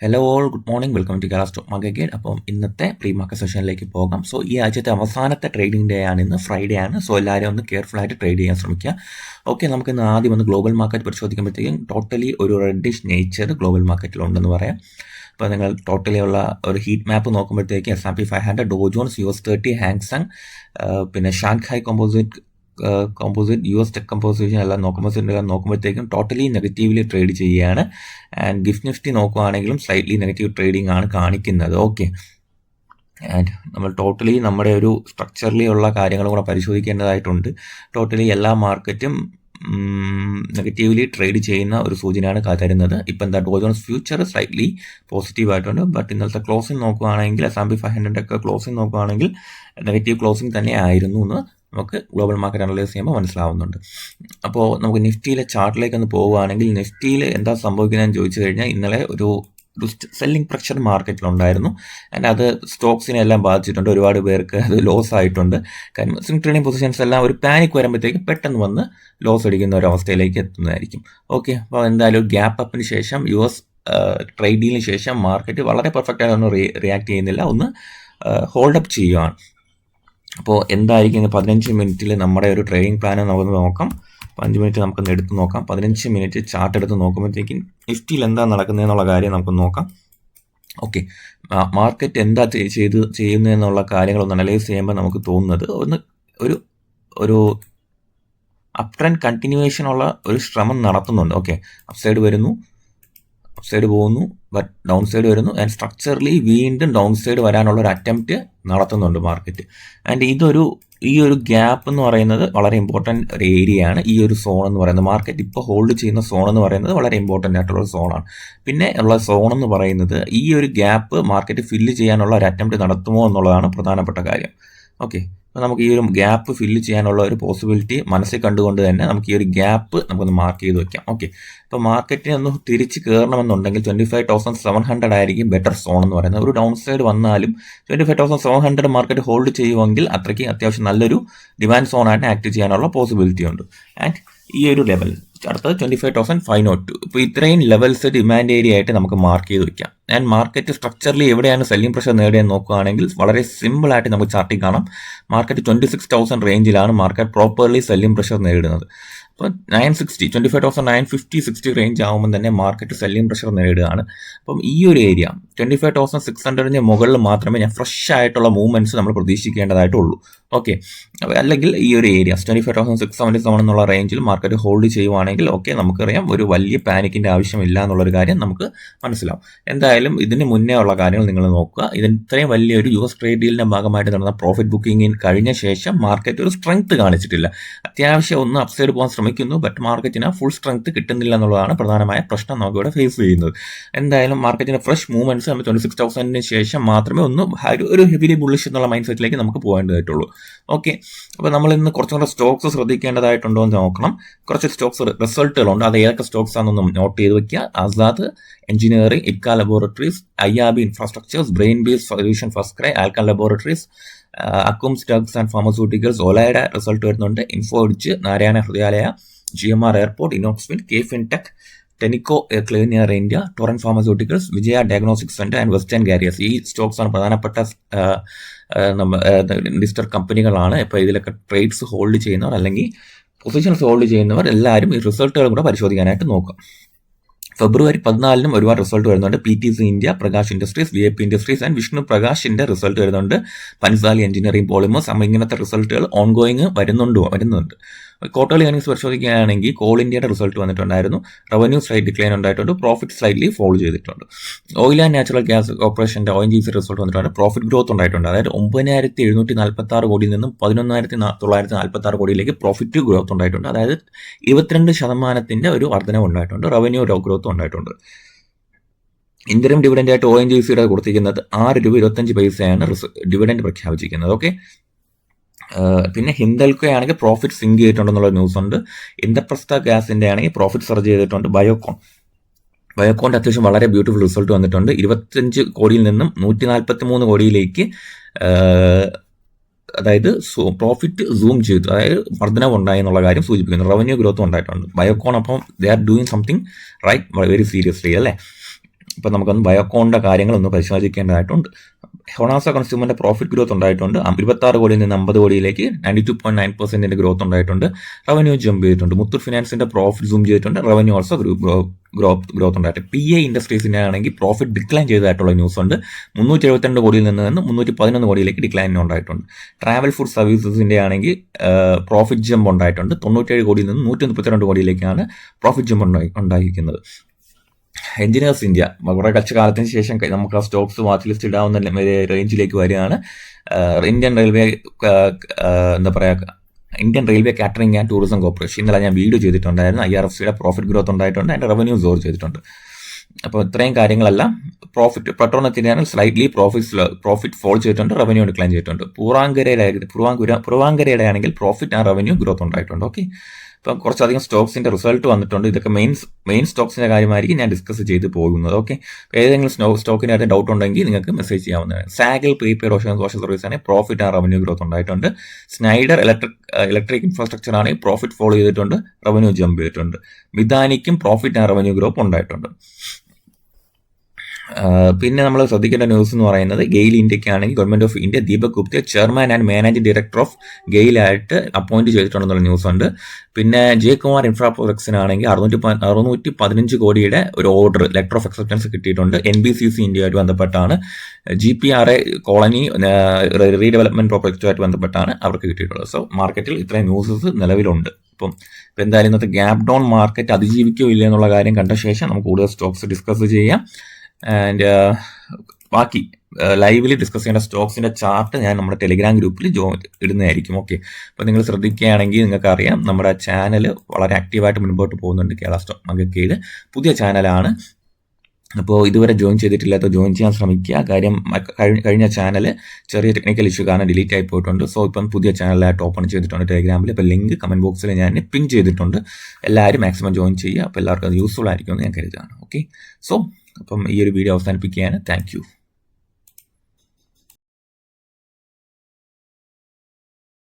Hello all, good morning. Welcome to Kerala stock market guide. അപ്പം ഇന്നത്തെ pre market സെഷനിലേക്ക് പോകാം. സോ ഈ ആഴ്ചത്തെ അവസാനത്തെ ട്രേഡിംഗ് ഡേ ആണ് ഇന്ന്, ഫ്രൈഡേ ആണ്. സോ എല്ലാവരും ഒന്ന് കെയർഫുൾ ആയിട്ട് ട്രേഡ് ചെയ്യാൻ ശ്രമിക്കുക. ഓക്കെ, നമുക്ക് ഇന്ന് ആദ്യം ഒന്ന് ഗ്ലോബൽ മാർക്കറ്റ് പരിശോധിക്കുമ്പോഴത്തേക്കും ടോട്ടലി ഒരു റെഡിഷ് നേച്ചർ ഗ്ലോബൽ മാർക്കറ്റിലുണ്ടെന്ന് പറയാം. അപ്പോൾ നിങ്ങൾ ടോട്ടലി ഉള്ള ഒരു ഹീറ്റ് മാപ്പ് നോക്കുമ്പോഴത്തേക്ക് S&P 500, ഡോ ജോൺസ്, US30, ഹാങ്സങ്, പിന്നെ Shanghai composite, US tech composition എല്ലാം നോക്കുമ്പോഴത്തേക്കും ടോട്ടലി നെഗറ്റീവ്ലി ട്രേഡ് ചെയ്യുകയാണ്. ആൻഡ് ഗിഫ്റ്റ് നിഫ്റ്റി നോക്കുവാണെങ്കിലും സ്ലൈറ്റ്ലി നെഗറ്റീവ് ട്രേഡിംഗ് ആണ് കാണിക്കുന്നത്. ഓക്കെ, ആൻഡ് നമ്മൾ ടോട്ടലി നമ്മുടെ ഒരു സ്ട്രക്ചറലി ഉള്ള കാര്യങ്ങളും കൂടെ പരിശോധിക്കേണ്ടതായിട്ടുണ്ട്. ടോട്ടലി എല്ലാ മാർക്കറ്റും നെഗറ്റീവ്ലി ട്രേഡ് ചെയ്യുന്ന ഒരു സൂചനയാണ് തരുന്നത്. ഇപ്പം എന്താ, ഡോ ജോൺസ് ഫ്യൂച്ചർ സ്ലൈറ്റ്ലി പോസിറ്റീവ് ആയിട്ടുണ്ട്. ബട്ട് ഇന്നലത്തെ ക്ലോസിംഗ് നോക്കുകയാണെങ്കിൽ S&P 500 ഒക്കെ ക്ലോസിംഗ് നോക്കുകയാണെങ്കിൽ നെഗറ്റീവ് ക്ലോസിംഗ് തന്നെ ആയിരുന്നു എന്ന് നമുക്ക് ഗ്ലോബൽ മാർക്കറ്റ് അനലൈസ് ചെയ്യുമ്പോൾ മനസ്സിലാവുന്നുണ്ട്. അപ്പോൾ നമുക്ക് നിഫ്റ്റിയിലെ ചാർട്ടിലേക്ക് ഒന്ന് പോവുകയാണെങ്കിൽ നിഫ്റ്റിയിൽ എന്താ സംഭവിക്കുന്നതെന്ന് ചോദിച്ചു കഴിഞ്ഞാൽ ഇന്നലെ ഒരു സെല്ലിംഗ് പ്രഷർ മാർക്കറ്റിലുണ്ടായിരുന്നു. ആൻഡ് അത് സ്റ്റോക്സിനെ എല്ലാം ബാധിച്ചിട്ടുണ്ട്. ഒരുപാട് പേർക്ക് അത് ലോസ് ആയിട്ടുണ്ട്. കാരണം സ്വിംഗ് ട്രേഡിംഗ് പൊസിഷൻസ് എല്ലാം ഒരു പാനിക് വരുമ്പോഴത്തേക്ക് പെട്ടെന്ന് വന്ന് ലോസ് അടിക്കുന്ന ഒരു അവസ്ഥയിലേക്ക് എത്തുന്നതായിരിക്കും. ഓക്കെ, അപ്പോൾ എന്തായാലും ഗ്യാപ്പ് അപ്പിന് ശേഷം US ട്രേഡിങ്ങിന് ശേഷം മാർക്കറ്റ് വളരെ പെർഫെക്റ്റ് ആയി ഒന്നും റിയാക്ട് ചെയ്യുന്നില്ല, ഒന്ന് ഹോൾഡ് അപ്പ് ചെയ്യുകയാണ്. അപ്പോൾ എന്തായിരിക്കും 15 മിനിറ്റിൽ നമ്മുടെ ഒരു ട്രേഡിംഗ് പ്ലാൻ നമുക്ക് നോക്കാം. 5 മിനിറ്റ് നമുക്കൊന്ന് എടുത്ത് നോക്കാം. 15 മിനിറ്റ് ചാർട്ട് എടുത്ത് നോക്കുമ്പോഴത്തേക്കും നിഫ്റ്റിയിൽ എന്താ നടക്കുന്നതെന്നുള്ള കാര്യം നമുക്ക് നോക്കാം. ഓക്കെ, മാർക്കറ്റ് എന്താ ചെയ്യുന്നതെന്നുള്ള കാര്യങ്ങളൊന്ന് അനലൈസ് ചെയ്യുമ്പോൾ നമുക്ക് തോന്നുന്നത് ഒരു അപ് ട്രെൻഡ് കണ്ടിന്യൂവേഷൻ ഉള്ള ഒരു ശ്രമം നടത്തുന്നുണ്ട്. ഓക്കെ, അപ്സൈഡ് വരുന്നു, അപ്സൈഡ് പോകുന്നു, ബട്ട് ഡൗൺ സൈഡ് വരുന്നു. ആൻഡ് സ്ട്രക്ചറലി വീണ്ടും ഡൗൺ സൈഡ് വരാനുള്ള ഒരു അറ്റംപ്റ്റ് നടത്തുന്നുണ്ട് മാർക്കറ്റ്. ആൻഡ് ഈ ഒരു ഗ്യാപ്പ് എന്ന് പറയുന്നത് വളരെ ഇമ്പോർട്ടൻറ്റ് ഒരു ഏരിയയാണ്. ഈ ഒരു സോൺ എന്ന് പറയുന്നത്, മാർക്കറ്റ് ഇപ്പോൾ ഹോൾഡ് ചെയ്യുന്ന സോൺ എന്ന് പറയുന്നത് വളരെ ഇമ്പോർട്ടൻ്റ് ആയിട്ടുള്ള ഒരു സോണാണ്. പിന്നെ ഉള്ള സോൺ എന്ന് പറയുന്നത് ഈ ഒരു ഗ്യാപ്പ് മാർക്കറ്റ് ഫില്ല് ചെയ്യാനുള്ള ഒരു അറ്റംപ്റ്റ് നടത്തുമോ എന്നുള്ളതാണ് പ്രധാനപ്പെട്ട കാര്യം. ഓക്കെ, അപ്പോൾ നമുക്ക് ഈ ഒരു ഗ്യാപ്പ് ഫില്ല് ചെയ്യാനുള്ള ഒരു പോസിബിലിറ്റി മനസ്സിൽ കണ്ടുകൊണ്ട് തന്നെ നമുക്ക് ഈ ഒരു ഗ്യാപ്പ് നമുക്കൊന്ന് മാർക്ക് ചെയ്ത് വെക്കാം. ഓക്കെ, അപ്പോൾ മാർക്കറ്റിനെ ഒന്ന് തിരിച്ച് കയറണമെന്നുണ്ടെങ്കിൽ 25,700 ആയിരിക്കും ബെറ്റർ സോൺ എന്ന് പറയുന്നത്. ഒരു ഡൗൺ സൈഡ് വന്നാലും 25,700 മാർക്കറ്റ് ഹോൾഡ് ചെയ്യുമെങ്കിൽ അത്രയ്ക്ക് അത്യാവശ്യം നല്ലൊരു ഡിമാൻഡ് സോണായിട്ട് ആക്ട് ചെയ്യാനുള്ള പോസിബിലിറ്റി ഉണ്ട്. ആൻഡ് ഈ ഒരു ലെവൽ അടുത്തത് 25,502. ഇപ്പോൾ ഇത്രയും ലെവൽസ് ഡിമാൻഡ് ഏരിയ ആയിട്ട് നമുക്ക് മാർക്ക് ചെയ്ത് വെക്കാം. ആൻഡ് മാർക്കറ്റ് സ്ട്രക്ചറലി എവിടെയാണ് സെല്ലിംഗ് പ്രഷർ നേടിയെന്ന് നോക്കുകയാണെങ്കിൽ വളരെ സിമ്പിൾ ആയിട്ട് നമുക്ക് ചാർട്ടിൽ കാണാം. മാർക്കറ്റ് 26,000 റേഞ്ചിലാണ് മാർക്കറ്റ് പ്രോപ്പർലി സെല്ലിംഗ് പ്രഷർ നേടുന്നത്. അപ്പോൾ 25,950-60 റേഞ്ച് ആകുമ്പോൾ തന്നെ മാർക്കറ്റ് സെല്ലിംഗ് പ്രഷർ നേടുകയാണ്. അപ്പം ഈ ഒരു ഏരിയ 25,600 മുകളിൽ മാത്രമേ ഫ്രഷ് ആയിട്ടുള്ള മൂവ്മെന്റ്സ് നമ്മൾ പ്രതീക്ഷിക്കേണ്ടതായിട്ടുള്ളൂ. ഓക്കെ, അല്ലെങ്കിൽ ഈ ഒരു ഏരിയ 25,677 എന്നുള്ള റേഞ്ചിൽ മാർക്കറ്റ് ഹോൾഡ് ചെയ്യുവാണെങ്കിൽ ഓക്കെ, നമുക്കറിയാം ഒരു വലിയ പാനിക്കിന്റെ ആവശ്യമില്ല എന്നുള്ളൊരു കാര്യം നമുക്ക് മനസ്സിലാവും. എന്തായാലും ഇതിന് മുന്നേ ഉള്ള കാര്യങ്ങൾ നിങ്ങൾ നോക്കുക. ഇതിന് ഇത്രയും വലിയൊരു US ട്രേഡ് ഡീലിന്റെ ഭാഗമായിട്ട് നടന്ന പ്രോഫിറ്റ് ബുക്കിംഗിൽ കഴിഞ്ഞ ശേഷം മാർക്കറ്റ് ഒരു സ്ട്രെങ്ത് കാണിച്ചിട്ടില്ല. അത്യാവശ്യം ഒന്ന് അപ്സൈഡ് പോകാൻ ശ്രമിക്കുന്നു, ബട്ട് മാർക്കറ്റിന് ഫുൾ സ്ട്രെങ്ത് കിട്ടുന്നില്ല എന്നുള്ളതാണ് പ്രധാനമായ പ്രശ്നം നമുക്ക് ഇവിടെ ഫേസ് ചെയ്യുന്നത്. എന്തായാലും മാർക്കറ്റിന്റെ ഫ്രഷ് മൂവ്മെന്റ്സ് നമ്മൾ 26,000 ശേഷം മാത്രമേ ഒരു ഹെവിലി ബുള്ളിഷ് എന്നുള്ള മൈൻഡ് സെറ്റിലേക്ക് നമുക്ക് പോകേണ്ടതായിട്ടുള്ളൂ. ഓക്കെ, അപ്പോൾ നമ്മൾ ഇന്ന് കുറച്ചും കൂടെ സ്റ്റോക്സ് ശ്രദ്ധിക്കേണ്ടതായിട്ടുണ്ടോ എന്ന് നോക്കണം. കുറച്ച് സ്റ്റോക്സ് റിസൾട്ടുകളുണ്ട്, അത് ഏതൊക്കെ സ്റ്റോക്സ് ആണെന്നും നോട്ട് ചെയ്ത് വെക്കുക. Azad engineering, Ipca laboratories, IRB infrastructures, brain base solution, first Alkem laboratories, Akums drugs and pharmaceuticals, ഒലയുടെ റിസൾട്ട് വരുന്നുണ്ട്. ഇൻഫോഡിച്ച്, നാരായണ ഹൃദയാലയ, GMR എയർപോർട്ട്, ഇനോക്സ്മിൻ, KFintech, Tenneco clean air India, Torrent pharmaceuticals, Vijaya diagnostic centre and western ഗാരിയസ്. ഈ സ്റ്റോക്സ് ആണ് പ്രധാനപ്പെട്ട ലിസ്റ്റഡ് കമ്പനികളാണ്. ഇപ്പോൾ ഇതിലൊക്കെ ട്രേഡ്സ് ഹോൾഡ് ചെയ്യുന്നവർ അല്ലെങ്കിൽ പൊസിഷൻസ് ഹോൾഡ് ചെയ്യുന്നവർ എല്ലാവരും ഈ റിസൾട്ടുകൾ കൂടെ പരിശോധിക്കാനായിട്ട് നോക്കുക. ഫെബ്രുവരി 14 ഒരുപാട് റിസൾട്ട് വരുന്നുണ്ട്. PTC India, Prakash industries, VIP industries and Vishnu പ്രകാശിന്റെ റിസൾട്ട് വരുന്നുണ്ട്. പൻസാലി എഞ്ചിനീയറിംഗ് പോളിമേഴ്സ്. ഇങ്ങനത്തെ റിസൾട്ടുകൾ ഓൺഗോയിങ് വരുന്നുണ്ട്. ക്വാർട്ടർലി ഏർണിംഗ്സ് പരിശോധിക്കുകയാണെങ്കിൽ കോൾ ഇന്ത്യയുടെ റിസൾട്ട് വന്നിട്ടുണ്ടായിരുന്നു. റവന്യൂ സ്ലൈറ്റ് ഡിക്ലൈൻ ഉണ്ടായിട്ടുണ്ട്. പ്രോഫിറ്റ് സ്ലൈറ്റ്ലി ഫോൾ ചെയ്തിട്ടുണ്ട്. ഓയിൽ ആൻഡ് നാച്ചുറൽ ഗ്യാസ് കോർപ്പറേഷന്റെ ONGC റിസൾട്ട് വന്നിട്ടുണ്ട്. പ്രോഫിറ്റ് ഗ്രോത്ത് ഉണ്ടായിട്ടുണ്ട്. അതായത് 9,746 കോടിയിൽ നിന്നും 11,946 കോടിയിലേക്ക് പ്രോഫിറ്റ് ഗ്രോത്ത് ഉണ്ടായിട്ടുണ്ട്. അതായത് 22% ഒരു വർധനവ് ഉണ്ടായിട്ടുണ്ട്. റവന്യൂ ഗ്രോത്ത് ഉണ്ടായിട്ടുണ്ട്. ഇന്ററിം ഡിവിഡന്റ് ആയിട്ട് ONGCയുടെ കൊടുത്തിരിക്കുന്നത് ₹6.25 ഡിവിഡന്റ് പ്രഖ്യാപിച്ചിരിക്കുന്നത്. ഓക്കെ, പിന്നെ ഹിന്ദൽക്കോ ആണെങ്കിൽ പ്രോഫിറ്റ് സിങ്ക് ചെയ്തിട്ടുണ്ടെന്നുള്ള ന്യൂസ് ഉണ്ട്. ഇന്ദ്രപ്രസ്ഥ ഗ്യാസിന്റെ ആണെങ്കിൽ പ്രോഫിറ്റ് സർജ് ചെയ്തിട്ടുണ്ട്. ബയോകോണിന്റെ അത്യാവശ്യം വളരെ ബ്യൂട്ടിഫുൾ റിസൾട്ട് വന്നിട്ടുണ്ട്. 25 കോടിയിൽ നിന്നും 143 കോടിയിലേക്ക് അതായത് പ്രോഫിറ്റ് സൂം ചെയ്തു, അതായത് വർധനവ് ഉണ്ടായി എന്നുള്ള കാര്യം സൂചിപ്പിക്കുന്നു. റവന്യൂ ഗ്രോത്തും ഉണ്ടായിട്ടുണ്ട്. ബയോകോൺ അപ്പം they are doing something right very seriously അല്ലേ. ഇപ്പം നമുക്കൊന്ന് ബയോകോണിൻ്റെ കാര്യങ്ങളൊന്ന് പരിശോധിക്കേണ്ടതായിട്ടുണ്ട്. ഹൊണാസ കൺസ്യൂമറിൻ്റെ പ്രോഫിറ്റ് ഗ്രോത്ത് ഉണ്ടായിട്ടുണ്ട്. 26 കോടിയിൽ നിന്ന് 50 കോടിയിലേക്ക് 92.9% ഗ്രോത്ത് ഉണ്ടായിട്ടുണ്ട്. റവന്യൂ ജമ്പ് ചെയ്തിട്ടുണ്ട്. മുത്തൂറ്റ് ഫിനാൻസിൻ്റെ പ്രോഫിറ്റ് സൂം ചെയ്തിട്ടുണ്ട്. റവന്യൂ ഓൾസോ ഗ്രോത്ത് ഉണ്ടായിട്ട്. PA ഇൻഡസ്ട്രീസിൻ്റെ ആണെങ്കിൽ പ്രോഫിറ്റ് ഡിക്ലൈൻ ചെയ്തതായിട്ടുള്ള ന്യൂസ് ഉണ്ട്. 372 കോടിയിൽ നിന്ന് 311 കോടിയിലേക്ക് ഡിക്ലൈൻ ഉണ്ടായിട്ടുണ്ട്. ട്രാവൽ ഫുഡ് സർവീസസിൻ്റെ ആണെങ്കിൽ പ്രോഫിറ്റ് ജമ്പ് ഉണ്ടായിട്ടുണ്ട്. 97 കോടിയിൽ നിന്ന് 132 കോടിയിലേക്കാണ് പ്രോഫിറ്റ് ജമ്പ് ഉണ്ടായിരിക്കുന്നത്. എഞ്ചിനീയേഴ്സ് ഇന്ത്യ കുറേ കുറച്ച് കാലത്തിന് ശേഷം നമുക്ക് ആ സ്റ്റോക്സ് വാച്ച് ലിസ്റ്റ് ഇടാവുന്ന റേഞ്ചിലേക്ക് വരികയാണ്. Indian railway Indian railway catering and tourism corporation ഇന്നലെ ഞാൻ വീഡിയോ ചെയ്തിട്ടുണ്ടായിരുന്നു. IRFCയുടെ പ്രോഫിറ്റ് ഗ്രോത്ത് ഉണ്ടായിട്ടുണ്ട്. അതിൻ്റെ റവന്യൂ സോർ ചെയ്തിട്ടുണ്ട്. അപ്പോൾ ഇത്രയും കാര്യങ്ങളെല്ലാം പ്രോഫിറ്റ് പെട്രോളിയത്തിൻ്റെ സ്ലൈറ്റ്ലി പ്രോഫിറ്റ് ഫോൾ ചെയ്തിട്ടുണ്ട്. റവന്യൂ ഡിക്ലൈൻ ചെയ്തിട്ടുണ്ട്. പൂർവാങ്കരയുടെ ആണെങ്കിൽ പ്രോഫിറ്റ് ആൻഡ് റവന്യൂ ഗ്രോത്ത് ഉണ്ടായിട്ടുണ്ട്. ഓക്കെ, ഇപ്പം കുറച്ചധികം സ്റ്റോക്സിൻ്റെ റിസൾട്ട് വന്നിട്ടുണ്ട്. ഇതൊക്കെ മെയിൻ സ്റ്റോക്സിൻ്റെ കാര്യമായിരിക്കും ഞാൻ ഡിസ്കസ് ചെയ്ത് പോകുന്നത്. ഓക്കെ, ഏതെങ്കിലും സ്റ്റോക്കിൻ്റെ കാര്യത്തിൽ ഡൗട്ട് ഉണ്ടെങ്കിൽ നിങ്ങൾക്ക് മെസ്സേജ് ചെയ്യാവുന്നതാണ്. സാഗിൽ പ്രീപെയ്ഡ് സോഷ്യൽ സർവീസ് ആണെങ്കിൽ പ്രോഫിറ്റ് ആൻഡ് റവന്യൂ ഗ്രോത്ത് ഉണ്ടായിട്ടുണ്ട്. സ്നൈഡർ ഇലക്ട്രിക് ഇൻഫ്രാസ്ട്രക്ചർ ആണെങ്കിൽ പ്രോഫിറ്റ് ഫോളോ ചെയ്തിട്ടുണ്ട്. റവന്യൂ ജമ്പ് ചെയ്തിട്ടുണ്ട്. മിതാനിക്കും പ്രോഫിറ്റ് ആൻഡ് റവന്യൂ ഗ്രോത്ത് ഉണ്ടായിട്ടുണ്ട്. പിന്നെ നമ്മൾ ശ്രദ്ധിക്കേണ്ട ന്യൂസ് എന്ന് പറയുന്നത് ഗെയിൽ ഇന്ത്യക്കാണെങ്കിൽ ഗവൺമെന്റ് ഓഫ് ഇന്ത്യ ദീപക് ഗുപ്തയെ chairman and managing director of ഗെയിലായിട്ട് അപ്പോയിന്റ് ചെയ്തിട്ടുണ്ടെന്നുള്ള ന്യൂസ് ഉണ്ട്. പിന്നെ ജയകുമാർ ഇൻഫ്രാ പ്രൊജക്ട്സിനാണെങ്കിൽ 615 കോടിയുടെ ഒരു ഓർഡർ ലെറ്റർ ഓഫ് അക്സെപ്റ്റൻസ് കിട്ടിയിട്ടുണ്ട്. NBCC ഇന്ത്യയുമായിട്ട് ബന്ധപ്പെട്ടാണ്. GPRA കോളനി റീഡെവലപ്മെന്റ് പ്രോജക്റ്റുമായിട്ട് ബന്ധപ്പെട്ടാണ് അവർക്ക് കിട്ടിയിട്ടുള്ളത്. സോ മാർക്കറ്റിൽ ഇത്രയും ന്യൂസസ് നിലവിലുണ്ട്. ഇപ്പം എന്തായാലും ഇന്നത്തെ ഗ്യാപ് ഡൗൺ മാർക്കറ്റ് അതിജീവിക്കോ ഇല്ല എന്നുള്ള കാര്യം കണ്ട ശേഷം നമുക്ക് കൂടുതൽ സ്റ്റോക്സ് ഡിസ്കസ് ചെയ്യാം. ആൻഡ് ബാക്കി ലൈവിൽ ഡിസ്കസ് ചെയ്യേണ്ട സ്റ്റോക്സിൻ്റെ ചാർട്ട് ഞാൻ നമ്മുടെ ടെലിഗ്രാം ഗ്രൂപ്പിൽ ഇടുന്നതായിരിക്കും. ഓക്കെ, അപ്പോൾ നിങ്ങൾ ശ്രദ്ധിക്കുകയാണെങ്കിൽ നിങ്ങൾക്ക് അറിയാം നമ്മുടെ ചാനൽ വളരെ ആക്റ്റീവായിട്ട് മുൻപോട്ട് പോകുന്നുണ്ട്. കേരള സ്റ്റോക്ക് മാർക്കറ്റ് പുതിയ ചാനലാണ്. അപ്പോൾ ഇതുവരെ ജോയിൻ ചെയ്തിട്ടില്ലാത്ത ജോയിൻ ചെയ്യാൻ ശ്രമിക്കുക. കാര്യം കഴിഞ്ഞ ചാനൽ ചെറിയ ടെക്നിക്കൽ ഇഷ്യൂ കാരണം ഡിലീറ്റ് ആയി പോയിട്ടുണ്ട്. സോ ഇപ്പം പുതിയ ചാനലായിട്ട് ഓപ്പൺ ചെയ്തിട്ടുണ്ട് ടെലിഗ്രാമിൽ. ഇപ്പോൾ ലിങ്ക് കമൻറ്റ് ബോക്സിൽ ഞാൻ പിൻ ചെയ്തിട്ടുണ്ട്. എല്ലാവരും മാക്സിമം ജോയിൻ ചെയ്യുക. അപ്പോൾ എല്ലാവർക്കും അത് യൂസ്ഫുൾ ആയിരിക്കുമെന്ന് ഞാൻ കരുതുകയാണ്. ഓക്കെ, സോ അപ്പം ഈ ഒരു വീഡിയോ അവസാനിപ്പിക്കുകയാണ്. Thank you.